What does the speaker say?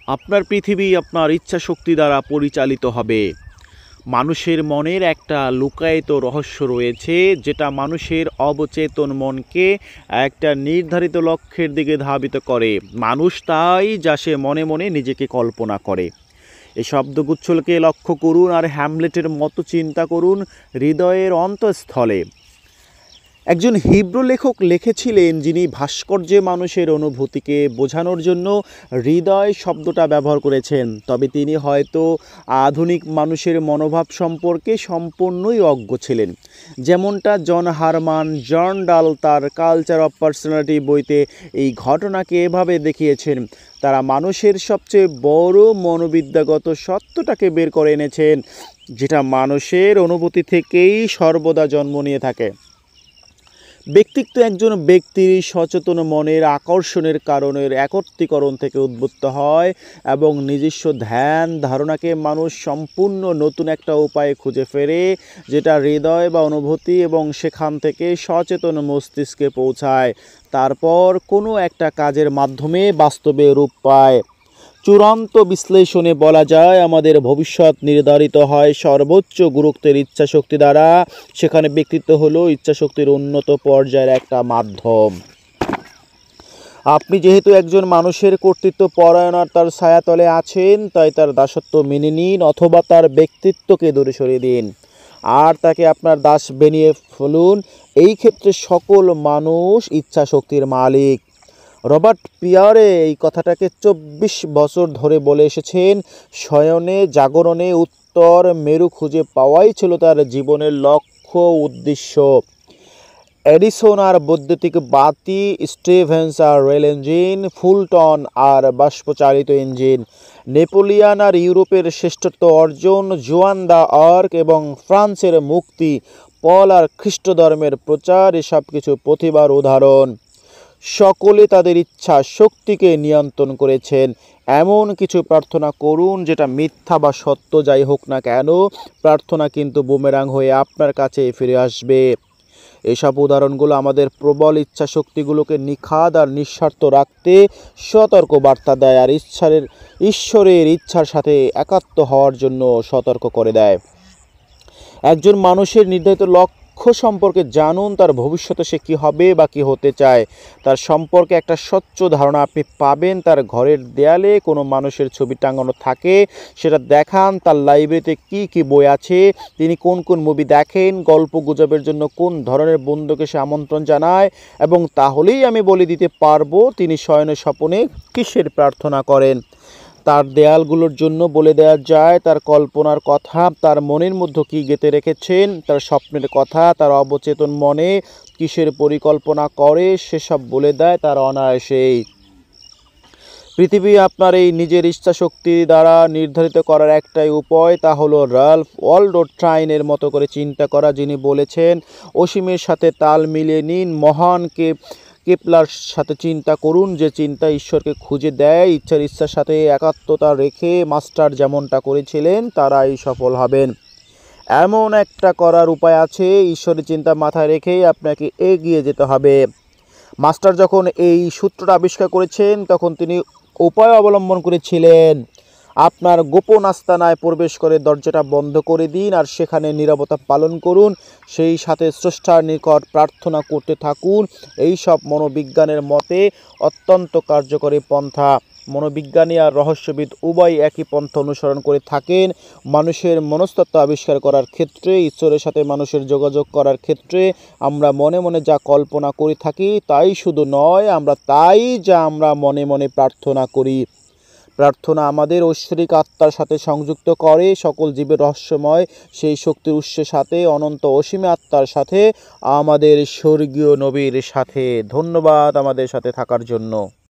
আপনার পৃথিবী আপনার ইচ্ছা শক্তি দ্বারা পরিচালিত হবে। মানুষের মনের একটা লুকায়িত রহস্য রয়েছে, যেটা মানুষের অবচেতন মনকে একটা নির্ধারিত লক্ষ্যের দিকে ধাবিত করে। মানুষ তাই যা সে মনে মনে নিজেকে কল্পনা করে। এই শব্দগুচ্ছকে লক্ষ্য করুন আর হ্যামলেটের মতো চিন্তা করুন হৃদয়ের অন্তঃস্থলে। একজন হিব্রু লেখক লিখেছিলেন, যিনি ভাস্কর্যে মানুষের অনুভূতিকে বোঝানোর জন্য হৃদয় শব্দটা ব্যবহার করেছেন, তবে তিনি হয়তো আধুনিক মানুষের মনোভাব সম্পর্কে সম্পূর্ণই অজ্ঞ ছিলেন। যেমনটা জন হারমান জর্নডাল তার কালচার অফ পার্সোনালিটি বইতে এই ঘটনাকে এভাবে দেখিয়েছেন। তারা মানুষের সবচেয়ে বড় মনোবিদ্যাগত সত্যটাকে বের করে এনেছেন, যেটা মানুষের অনুভূতি থেকেই সর্বদা জন্ম নিয়ে থাকে। ব্যক্তিত্ব একজন ব্যক্তির সচেতন মনের আকর্ষণের কারণের একত্রীকরণ থেকে উদ্ভূত হয় এবং নিজস্ব ধ্যান ধারণাকে মানুষ সম্পূর্ণ নতুন একটা উপায়ে খুঁজে ফেরে, যেটা হৃদয় বা অনুভূতি, এবং সেখান থেকে সচেতন মস্তিষ্কে পৌঁছায়, তারপর কোনো একটা কাজের মাধ্যমে বাস্তবে রূপ পায়। চূড়ান্ত বিশ্লেষণে বলা যায়, আমাদের ভবিষ্যৎ নির্ধারিত হয় সর্বোচ্চ গুরুত্বের ইচ্ছাশক্তি দ্বারা। সেখানে ব্যক্তিত্ব হলো ইচ্ছাশক্তির উন্নত পর্যায়ের একটা মাধ্যম। আপনি যেহেতু একজন মানুষের কর্তৃত্ব পরায়ণতার ছায়াতলে আছেন, তাই তার দাসত্ব মেনে নিন অথবা তার ব্যক্তিত্বকে দূরে সরিয়ে দিন আর তাকে আপনার দাস বানিয়ে ফেলুন। এই ক্ষেত্রে সকল মানুষ ইচ্ছাশক্তির মালিক। রবার্ট পিয়ারে এই কথাটাকে 24 বছর ধরে বলে এসেছেন। শয়নে জাগরণে উত্তর মেরু খুঁজে পাওয়াই ছিল তার জীবনের লক্ষ্য উদ্দেশ্য। এডিসন আর বৈদ্যুতিক বাতি, স্টিভেন্স আর রেল ইঞ্জিন, ফুলটন আর বাষ্পচালিত ইঞ্জিন, নেপোলিয়ান আর ইউরোপের শ্রেষ্ঠত্ব অর্জন, জোয়ান দা আর্ক এবং ফ্রান্সের মুক্তি, পল আর খ্রিস্ট ধর্মের প্রচার, এসব কিছু প্রতিভার উদাহরণ। সকলে তাদের ইচ্ছা শক্তিকে নিয়ন্ত্রণ করেছেন। এমন কিছু প্রার্থনা করুন যেটা মিথ্যা বা সত্য যাই হোক না কেন, প্রার্থনা কিন্তু বুমেরাং হয়ে আপনার কাছে ফিরে আসবে। এসব উদাহরণগুলো আমাদের প্রবল ইচ্ছা শক্তিগুলোকে নিখাদ আর নিঃস্বার্থ রাখতে সতর্ক বার্তা দেয় আর ঈশ্বরের ইচ্ছার সাথে একাত্ম হওয়ার জন্য সতর্ক করে দেয়। একজন মানুষের নির্ধারিত লক্ষ্য সম্পর্কে জানুন, তার ভবিষ্যতে সে কী হবে বা কী হতে চায় তার সম্পর্কে একটা স্বচ্ছ ধারণা আপনি পাবেন। তার ঘরের দেয়ালে কোনো মানুষের ছবি টাঙানো থাকে, সেটা দেখান। তার লাইব্রেরিতে কি কি বই আছে, তিনি কোন কোন মুভি দেখেন, গল্প গুজবের জন্য কোন ধরনের বন্ধুকে সে আমন্ত্রণ জানায়, এবং তাহলেই আমি বলে দিতে পারবো তিনি শয়নে স্বপনে কিসের প্রার্থনা করেন। তার দেয়ালগুলোর জন্য বলে দেওয়া যায় তার কল্পনার কথা, তার মনের মধ্যে কী গেঁথে রেখেছেন, তার স্বপ্নের কথা, তার অবচেতন মনে কিসের পরিকল্পনা করে, সেসব বলে দেয় তার অনায়াসেই। পৃথিবী আপনার এই নিজের ইচ্ছাশক্তি দ্বারা নির্ধারিত করার একটাই উপায়, তা হলো রাল্ফ ওয়ালডো ট্রাইনের মতো করে চিন্তা করা, যিনি বলেছেন অসীমের সাথে তাল মিলিয়ে নিন। মহান কেপলার সাথে চিন্তা করুন, যে চিন্তা ঈশ্বরকে খুঁজে দেয়। ইচ্ছার সাথে একাত্মতা রেখে মাস্টার যেমনটা করেছিলেন, তারাই সফল হবেন। এমন একটা করার উপায় আছে, ঈশ্বরের চিন্তা মাথায় রেখেই আপনাকে এগিয়ে যেতে হবে। মাস্টার যখন এই সূত্রটা আবিষ্কার করেছেন, তখন তিনি উপায় অবলম্বন করেছিলেন। আপনার গোপন আস্তানায় প্রবেশ করে দরজাটা বন্ধ করে দিন আর সেখানে নীরবতা পালন করুন। সেই সাথে স্রষ্টার নিকট প্রার্থনা করতে থাকুন। এই সব মনোবিজ্ঞানের মতে অত্যন্ত কার্যকরী পন্থা। মনোবিজ্ঞানী আর রহস্যবিদ উভয় একই পন্থা অনুসরণ করে থাকেন। মানুষের মনস্তত্ত্ব আবিষ্কার করার ক্ষেত্রে, ঈশ্বরের সাথে মানুষের যোগাযোগ করার ক্ষেত্রে আমরা মনে মনে যা কল্পনা করে থাকি তাই শুধু নয়, আমরা মনে মনে প্রার্থনা করি। প্রার্থনা আমাদের ঐশ্বরিক আত্মার সাথে সংযুক্ত করে, সকল জীবের রহস্যময় সেই শক্তির উৎসের সাথে, অনন্ত অসীমে আত্মার সাথে, আমাদের স্বর্গীয় নবীর সাথে। ধন্যবাদ আমাদের সাথে থাকার জন্য।